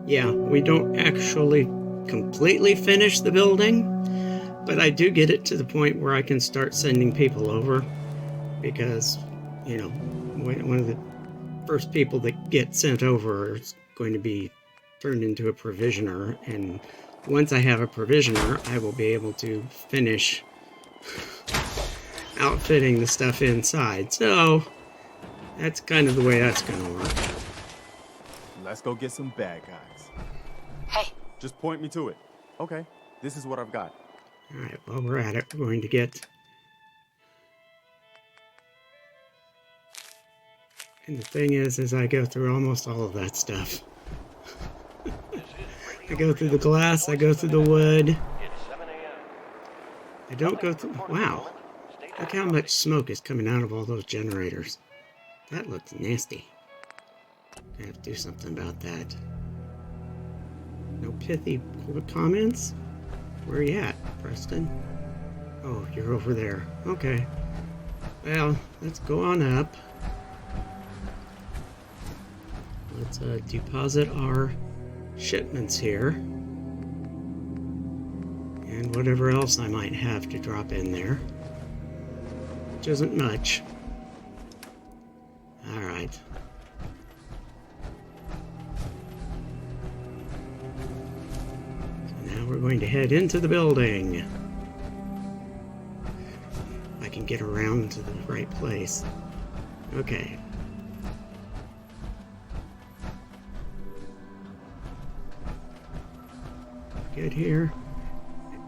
Yeah, we don't actually completely finish the building, but I do get it to the point where I can start sending people over because, you know, one of the first people that get sent over is going to be turned into a provisioner, and once I have a provisioner, I will be able to finish outfitting the stuff inside. So that's kind of the way that's going to work. Let's go get some bad guys. Hey. Just point me to it. Okay, this is what I've got. All right, while we're at it, we're going to get... And the thing is I go through almost all of that stuff. I go through the glass, I go through the wood. I don't go through... Wow. Look how much smoke is coming out of all those generators. That looks nasty. I have to do something about that. No pithy comments? Where are you at, Preston? Oh, you're over there. Okay. Well, let's go on up. Let's deposit our shipments here. And whatever else I might have to drop in there. Which isn't much. Alright. So now we're going to head into the building. If I can get around to the right place. Okay. Good here.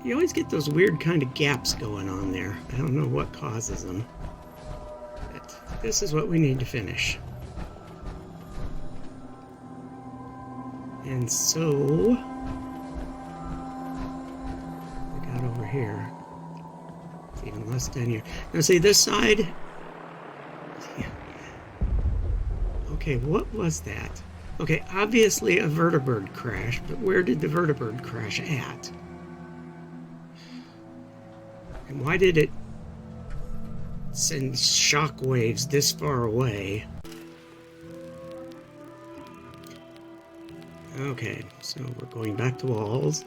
You always get those weird kind of gaps going on there. I don't know what causes them. But this is what we need to finish. And so... we got over here. It's even less down here. Now see, this side... Okay, what was that? Okay, obviously a vertibird crash, but where did the vertibird crash at? And why did it send shockwaves this far away? Okay, so we're going back to walls.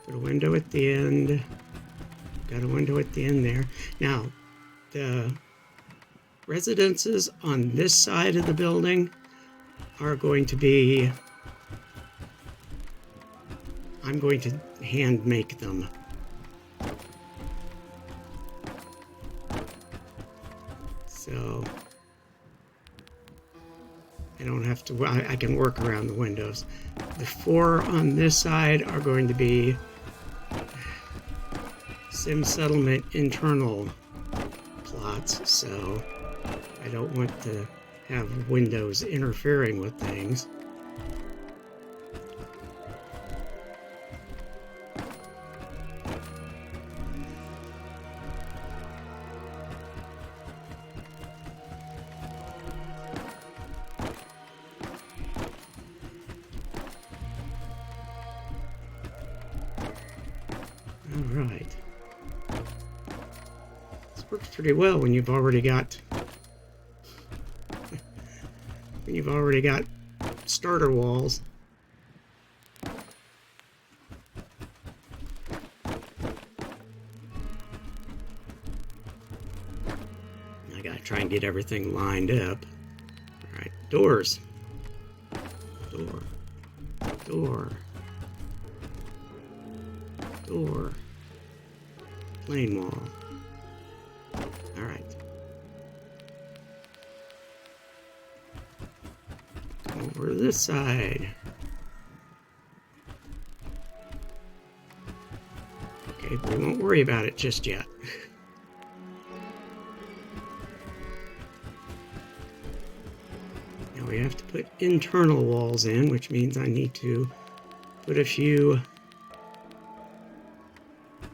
Put a window at the end. Got a window at the end there. Now, the residences on this side of the building are going to be... I'm going to hand make them. So I don't have to, I can work around the windows. The 4 on this side are going to be Sim Settlement internal plots, so I don't want to have windows interfering with things. Alright. This works pretty well when you've already got starter walls. I gotta try and get everything lined up. Alright, doors. Door. Door. Door. Plain wall. Alright. Over to this side. Okay, we won't worry about it just yet. Now we have to put internal walls in, which means I need to put a few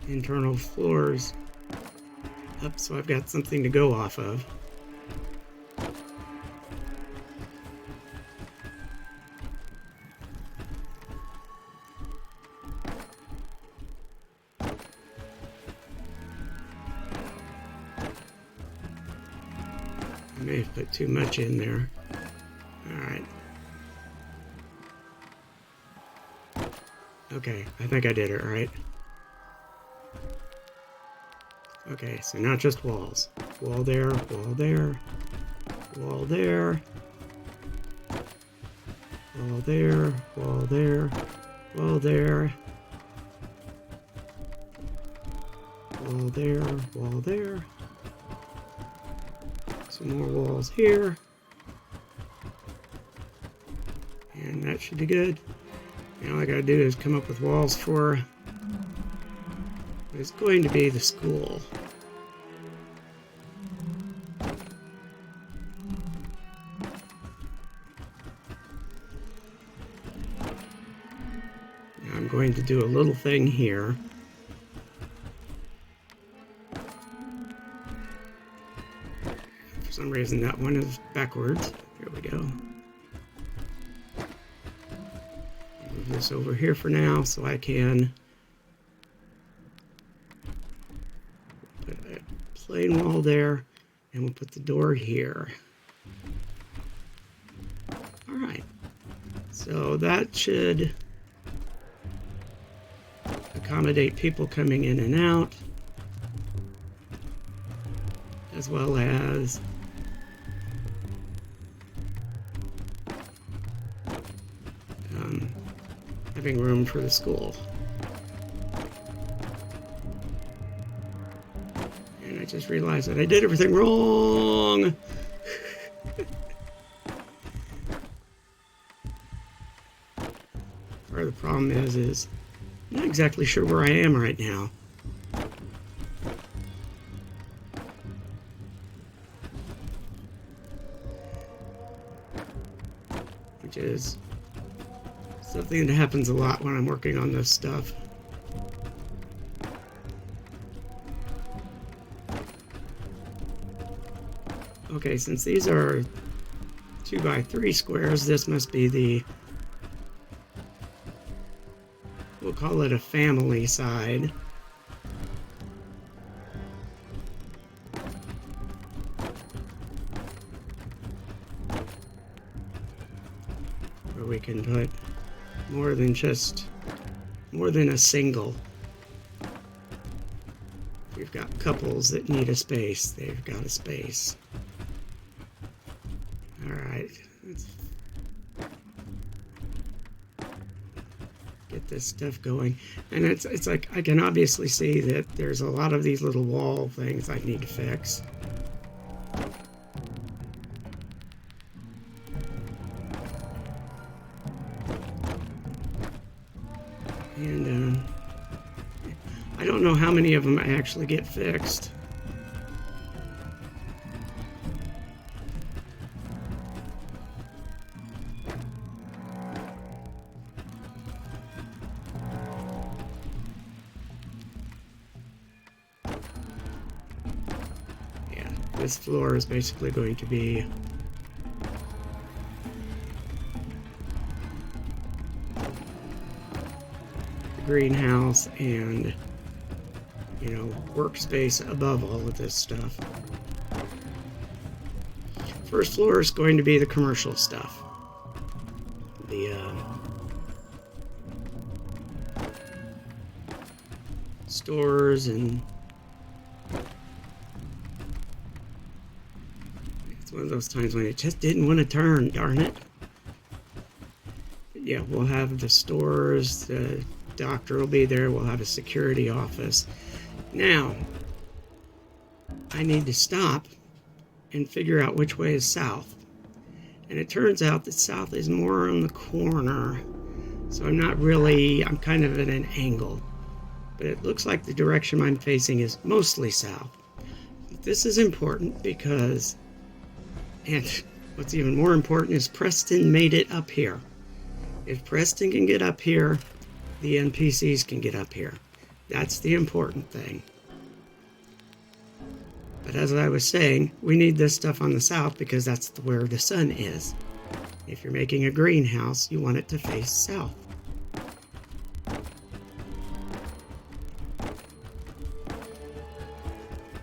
internal floors up so I've got something to go off of. I may have put too much in there. Alright. Okay, I think I did it right. Okay, so not just walls. Wall there, wall there, wall there, wall there, wall there, wall there, wall there, wall there. Some more walls here. And that should be good. Now all I gotta do is come up with walls for what is going to be the school. Now I'm going to do a little thing here. For some reason that one is backwards. Here we go. Move this over here for now so I can put a plain wall there, and we'll put the door here. Alright, so that should accommodate people coming in and out, as well as having room for the school. And I just realized that I did everything wrong. Part of the problem is I'm not exactly sure where I am right now. Which is something that happens a lot when I'm working on this stuff. Okay, since these are 2x3 squares, this must be the, we'll call it a family side. Where we can put more than a single. We've got couples that need a space. They've got a space. Alright, let's get this stuff going. And it's like, I can obviously see that there's a lot of these little wall things I need to fix. And I don't know how many of them I actually get fixed. Yeah, this floor is basically going to be greenhouse and, you know, workspace above all of this stuff. First floor is going to be the commercial stuff. The stores, and it's one of those times when it just didn't want to turn, darn it. But yeah, we'll have the stores, the doctor will be there, we'll have a security office. Now, I need to stop and figure out which way is south. And it turns out that south is more on the corner, so I'm kind of at an angle. But it looks like the direction I'm facing is mostly south. This is important because, and what's even more important is Preston made it up here. If Preston can get up here, the NPCs can get up here. That's the important thing. But as I was saying, we need this stuff on the south because that's where the sun is. If you're making a greenhouse, you want it to face south.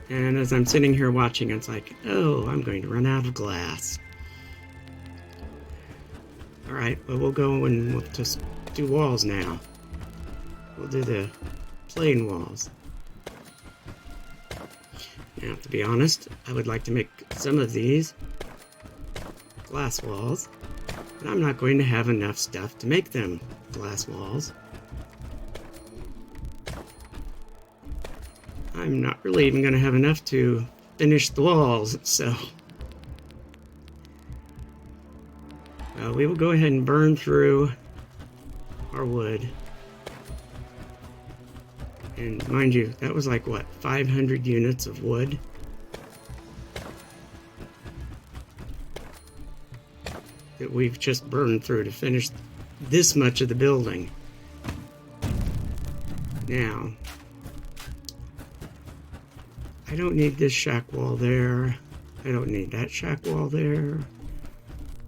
And as I'm sitting here watching, it's like, oh, I'm going to run out of glass. Alright, well, we'll go and we'll just do walls now. We'll do the plain walls. Now, to be honest, I would like to make some of these glass walls, but I'm not going to have enough stuff to make them glass walls. I'm not really even going to have enough to finish the walls, so we will go ahead and burn through our wood. And mind you, that was like, what, 500 units of wood? That we've just burned through to finish this much of the building. Now, I don't need this shack wall there. I don't need that shack wall there.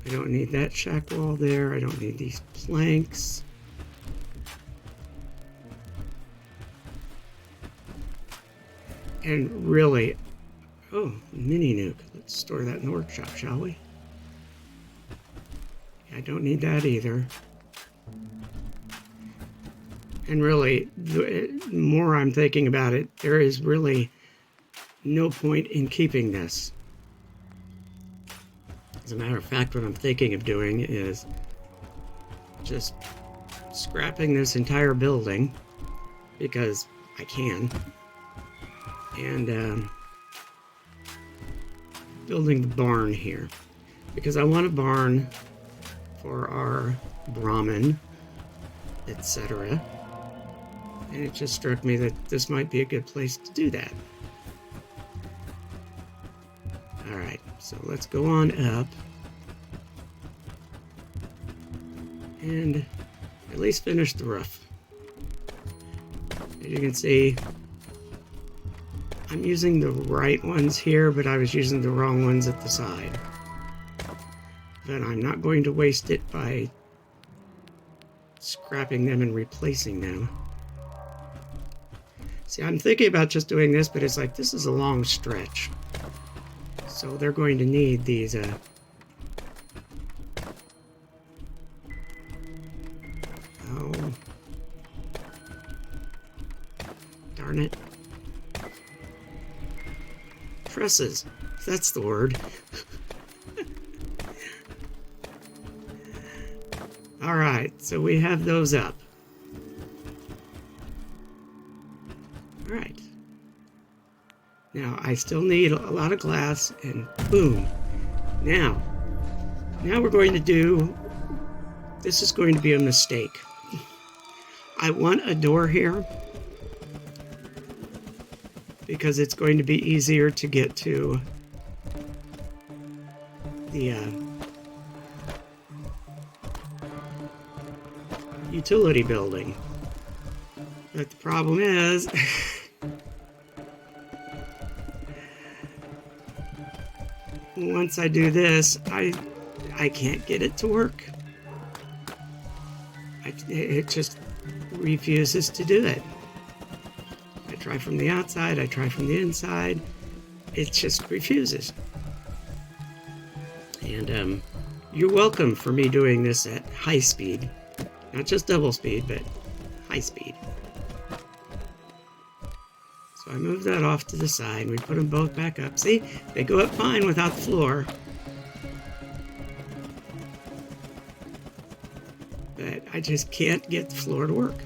I don't need that shack wall there. I don't need these planks. And really, oh, mini nuke. Let's store that in the workshop, shall we? I don't need that either. And really, the more I'm thinking about it, there is really no point in keeping this. As a matter of fact, what I'm thinking of doing is just scrapping this entire building, because I can, and building the barn here, because I want a barn for our Brahmin, etc. And it just struck me that this might be a good place to do that. Alright, so let's go on up and at least finish the roof. As you can see, I'm using the right ones here, but I was using the wrong ones at the side. But I'm not going to waste it by scrapping them and replacing them. See, I'm thinking about just doing this, but it's like, this is a long stretch. So they're going to need these, oh, darn it. Trusses, that's the word. Alright, so we have those up. Alright. Now, I still need a lot of glass, and boom. Now we're going to do, this is going to be a mistake. I want a door here, because it's going to be easier to get to the utility building. But the problem is once I do this, I can't get it to work. It just refuses to do it. I try from the outside, I try from the inside. It just refuses. And you're welcome for me doing this at high speed. Not just double speed, but high speed. So I move that off to the side, and we put them both back up. See, they go up fine without the floor. But I just can't get the floor to work.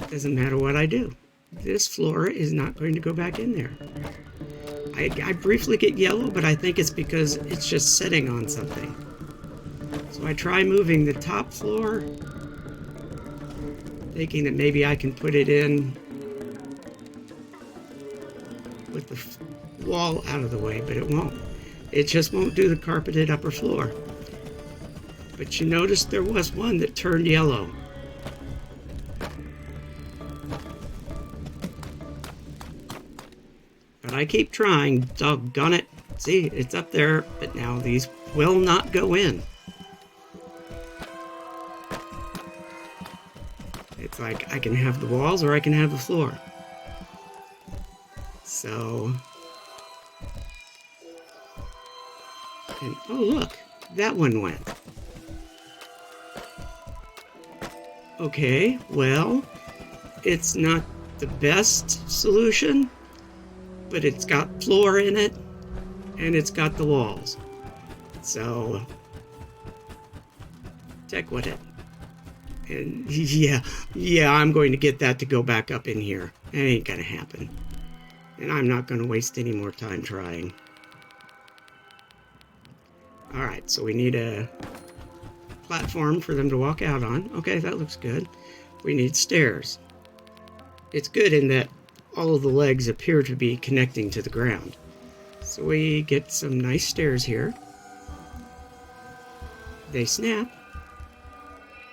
Doesn't matter what I do. This floor is not going to go back in there. I briefly get yellow, but I think it's because it's just sitting on something. So I try moving the top floor, thinking that maybe I can put it in with the wall out of the way, but it won't. It just won't do the carpeted upper floor. But you notice there was one that turned yellow. But I keep trying, doggone it. See, it's up there, but now these will not go in. It's like I can have the walls or I can have the floor. So, and oh look, that one went. Okay, well, it's not the best solution, but it's got floor in it, and it's got the walls. So, check with it. And yeah, I'm going to get that to go back up in here. It ain't gonna happen. And I'm not gonna waste any more time trying. Alright, so we need a platform for them to walk out on. Okay, that looks good. We need stairs. It's good in that all of the legs appear to be connecting to the ground. So we get some nice stairs here. They snap,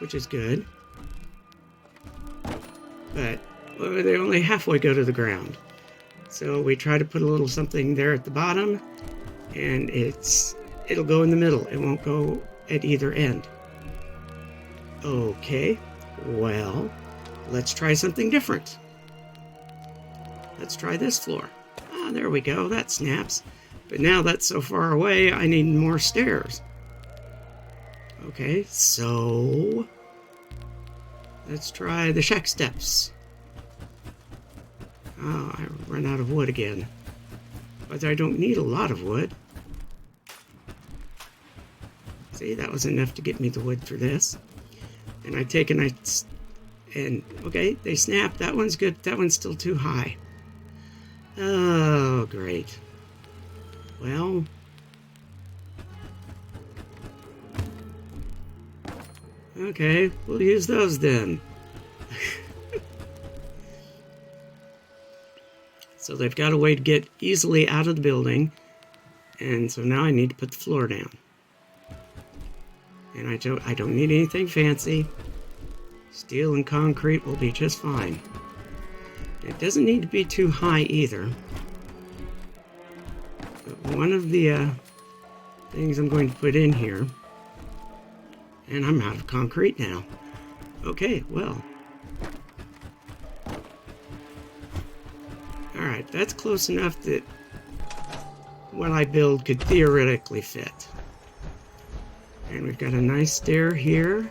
which is good. But they only halfway go to the ground. So we try to put a little something there at the bottom, and it'll go in the middle. It won't go at either end. Okay, well, let's try something different. Let's try this floor. Ah, there we go, that snaps. But now that's so far away, I need more stairs. Okay, so let's try the shack steps. Oh, I ran out of wood again. But I don't need a lot of wood. See, that was enough to get me the wood for this. And I take and okay, they snap. That one's good. That one's still too high. Oh, great. Well, okay, we'll use those then. So they've got a way to get easily out of the building. And so now I need to put the floor down. And I don't need anything fancy. Steel and concrete will be just fine. It doesn't need to be too high either. But one of the things I'm going to put in here, and I'm out of concrete now. Okay, well. Alright, that's close enough that what I build could theoretically fit. And we've got a nice stair here.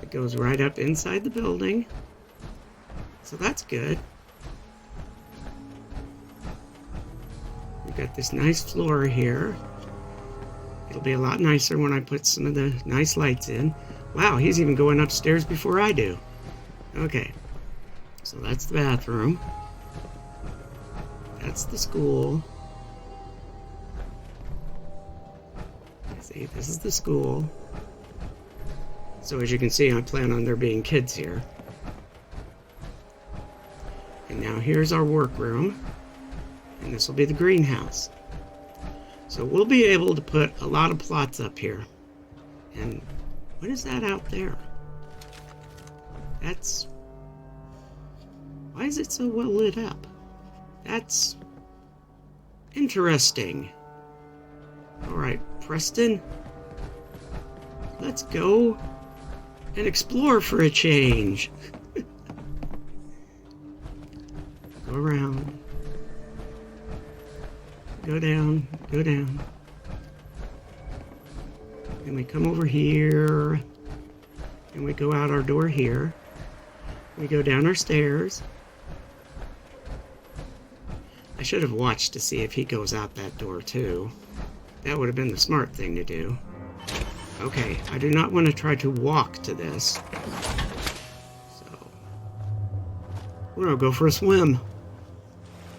It goes right up inside the building. So that's good. We've got this nice floor here. It'll be a lot nicer when I put some of the nice lights in. Wow, he's even going upstairs before I do. Okay. So that's the bathroom. That's the school. See, this is the school. So as you can see, I plan on there being kids here. And now here's our workroom. And this will be the greenhouse. So we'll be able to put a lot of plots up here. And what is that out there? That's... Why is it so well lit up? That's interesting. Alright, Preston. Let's go and explore for a change. Go around. Go down, go down. And we come over here. And we go out our door here. We go down our stairs. I should have watched to see if he goes out that door too. That would have been the smart thing to do. Okay, I do not want to try to walk to this. So, we're gonna go for a swim.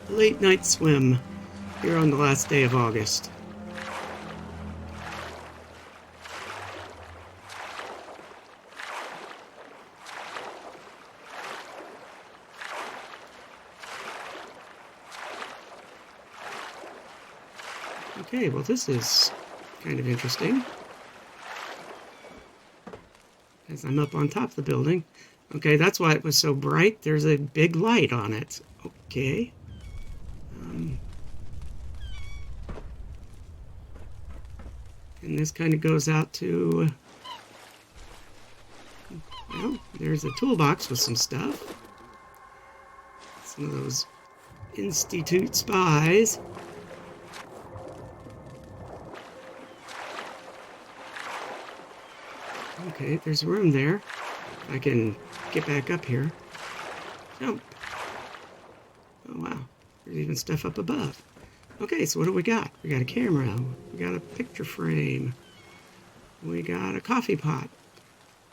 A late night swim here on the last day of August. Okay, well this is kind of interesting. As I'm up on top of the building. Okay, that's why it was so bright. There's a big light on it. Okay. And this kind of goes out to... Well, there's a toolbox with some stuff. Some of those Institute spies. Okay, there's room there. I can get back up here. Jump. Oh, wow. There's even stuff up above. Okay, so what do we got? We got a camera. We got a picture frame. We got a coffee pot.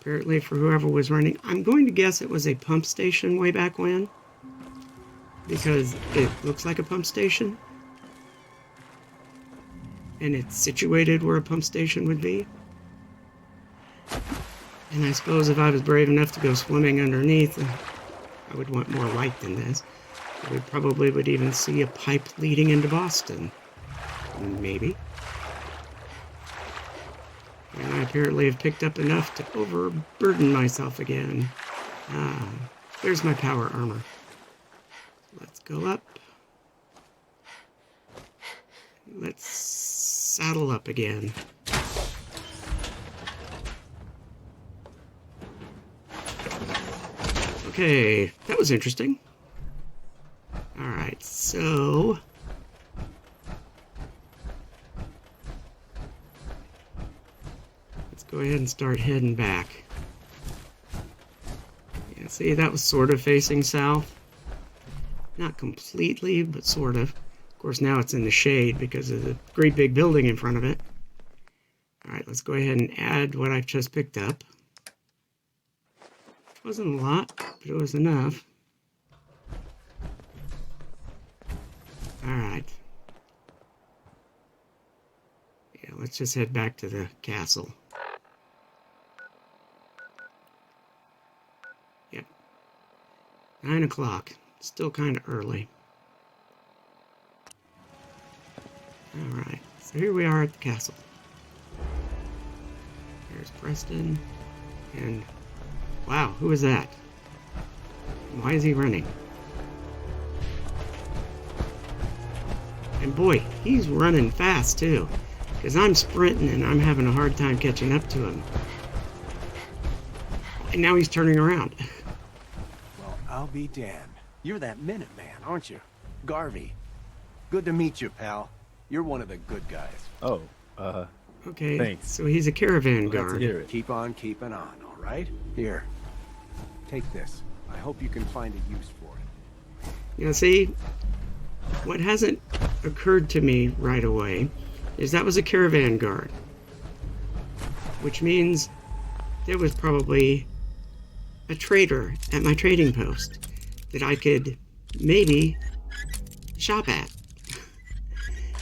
Apparently for whoever was running. I'm going to guess it was a pump station way back when, because it looks like a pump station. And it's situated where a pump station would be. And I suppose if I was brave enough to go swimming underneath, I would want more light than this. We probably would even see a pipe leading into Boston. Maybe. And I apparently have picked up enough to overburden myself again. There's my power armor. Let's go up. Let's saddle up again. Okay, that was interesting. Alright, so... let's go ahead and start heading back. Yeah, see, that was sort of facing south. Not completely, but sort of. Of course, now it's in the shade because of the great big building in front of it. Alright, let's go ahead and add what I've just picked up. It wasn't a lot, but it was enough. Alright. Yeah, let's just head back to the castle. Yep. 9 o'clock. Still kind of early. Alright, so here we are at the castle. There's Preston. And, wow, who is that? Why is he running? And boy, he's running fast too. Because I'm sprinting and I'm having a hard time catching up to him. And now he's turning around. Well, I'll be damned. You're that Minuteman, aren't you? Garvey. Good to meet you, pal. You're one of the good guys. Oh, Okay, thanks. so he's a caravan Glad to guard. hear it. Keep on keeping on, all right? Here. Take this. I hope you can find a use for it. Now see, what hasn't occurred to me right away is that was a caravan guard. Which means there was probably a trader at my trading post that I could maybe shop at.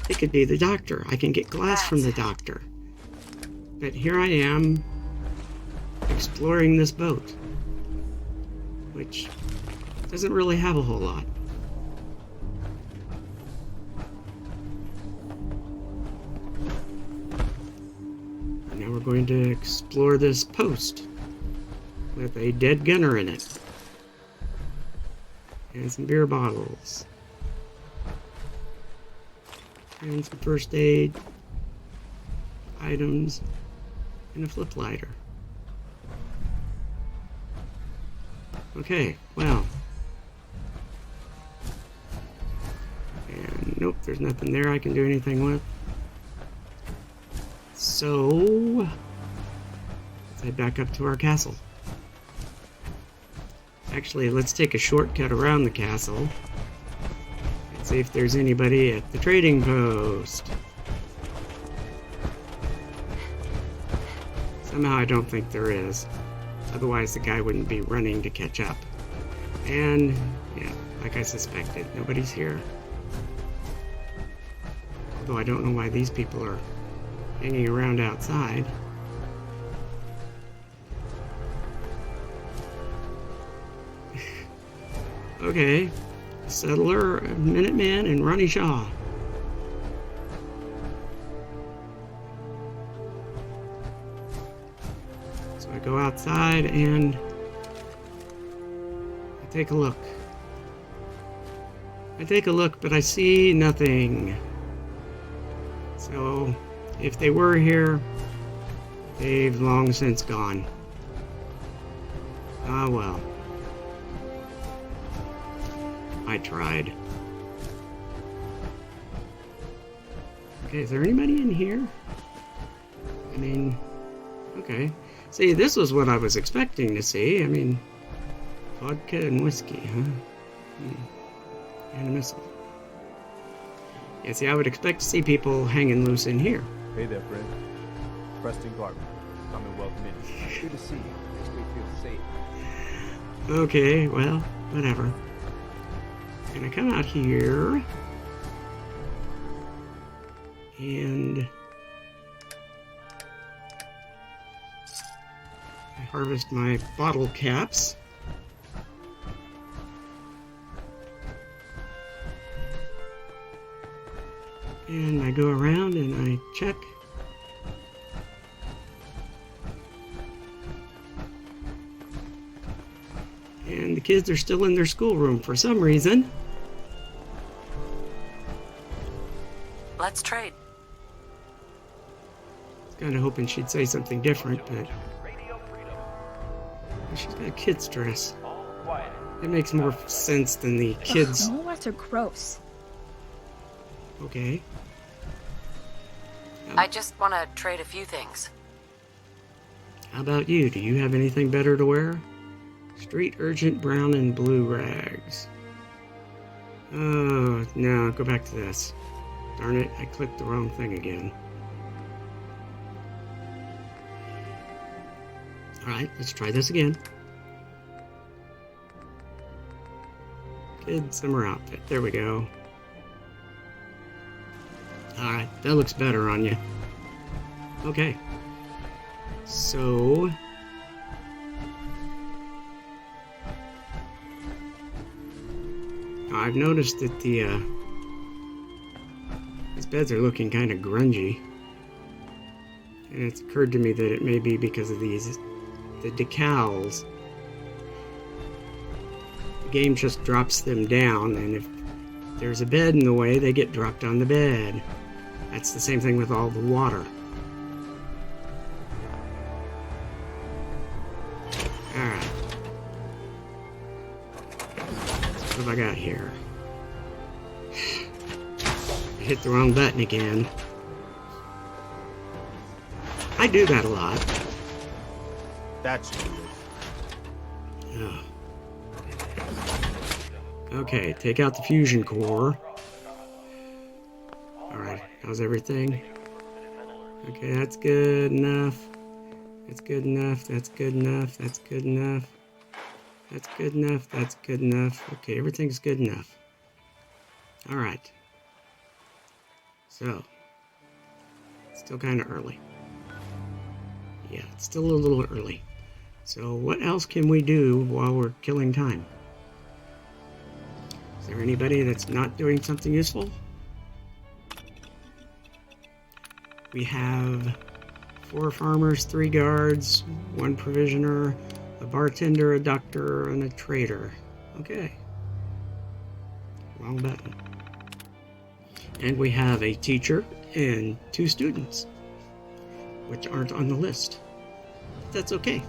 It could be the doctor. I can get glass from the doctor. But here I am exploring this boat, which doesn't really have a whole lot. And now we're going to explore this post with a dead gunner in it. And some beer bottles. And some first aid items and a flip lighter. Okay, well. And nope, there's nothing there I can do anything with. So, let's head back up to our castle. Actually, let's take a shortcut around the castle. See if there's anybody at the trading post. Somehow I don't think there is. Otherwise the guy wouldn't be running to catch up. And, yeah, like I suspected, nobody's here. Although I don't know why these people are hanging around outside. Okay. Settler, Minuteman, and Ronnie Shaw. So I go outside and I take a look. I take a look, but I see nothing. So if they were here, they've long since gone. Ah, well. I tried. Okay, is there anybody in here? I mean, okay. See, this was what I was expecting to see. I mean, vodka and whiskey, huh? And a missile. Yeah, see, I would expect to see people hanging loose in here. Hey there, friend. Preston Garvey. Come and welcome in. Good to see you. Makes me feel safe. Okay, well, whatever. Gonna come out here. And I harvest my bottle caps. And I go around and I check. And the kids are still in their schoolroom for some reason. Let's trade. I was kind of hoping she'd say something different, but she's got a kid's dress. It makes more sense than the kids. Mole rats are gross. Okay. I just want to trade a few things. How about you? Do you have anything better to wear? Street urgent brown and blue rags. Oh, no, go back to this. Darn it, I clicked the wrong thing again. Alright, let's try this again. Kid summer outfit. There we go. Alright, that looks better on you. Okay. So... I've noticed that these beds are looking kind of grungy. And it's occurred to me that it may be because of the decals. The game just drops them down, and if there's a bed in the way, they get dropped on the bed. That's the same thing with all the water. Alright. What have I got here? I hit the wrong button again. I do that a lot. That's you. Oh. Okay, take out the fusion core. Alright, how's everything? Okay, that's good enough. That's good enough. That's good enough. That's good enough. That's good enough. That's good enough. Okay, everything's good enough. Alright. So, it's still kind of early. Yeah, it's still a little early. So what else can we do while we're killing time? Is there anybody that's not doing something useful? We have 4 farmers, 3 guards, 1 provisioner, a bartender, a doctor, and a trader. Okay. Wrong button. And we have a teacher and 2 students, which aren't on the list. But that's okay.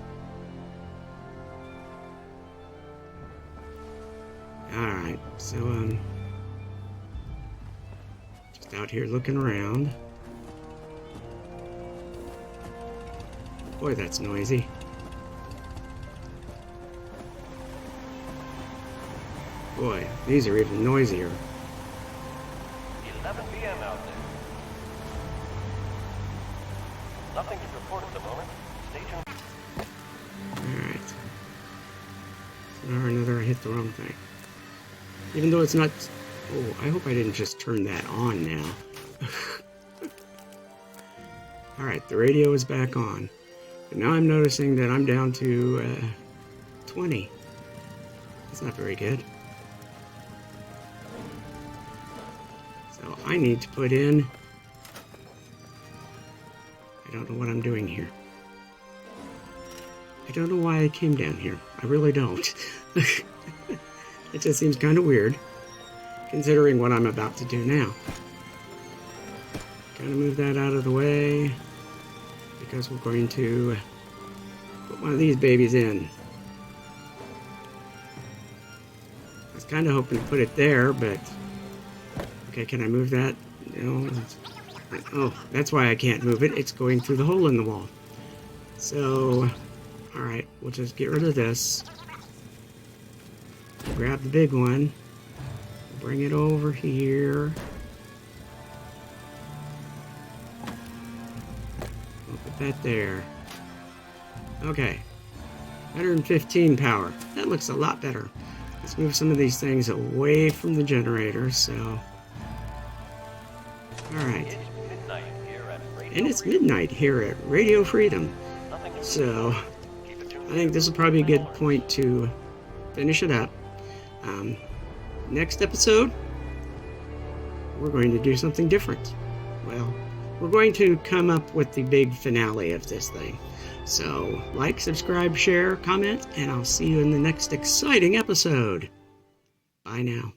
Alright, so, just out here looking around. Boy, that's noisy. Boy, these are even noisier. 11 p.m. out there. Nothing to report at the moment. Stay tuned. Alright. Another, I hit the wrong thing. Even though it's not... Oh, I hope I didn't just turn that on now. Alright, the radio is back on. But now I'm noticing that I'm down to 20. That's not very good. So I need to put in... I don't know what I'm doing here. I don't know why I came down here. I really don't. It just seems kind of weird, considering what I'm about to do now. Gotta move that out of the way, because we're going to put one of these babies in. I was kind of hoping to put it there, but... Okay, can I move that? No. Oh, that's why I can't move it. It's going through the hole in the wall. So, alright, we'll just get rid of this. Grab the big one. Bring it over here. We'll put that there. Okay. 115 power. That looks a lot better. Let's move some of these things away from the generator, so... Alright. And it's midnight here at Radio Freedom. So, I think this will probably be a good point to finish it up. Next episode, we're going to do something different. Well, we're going to come up with the big finale of this thing. So, like, subscribe, share, comment, and I'll see you in the next exciting episode. Bye now.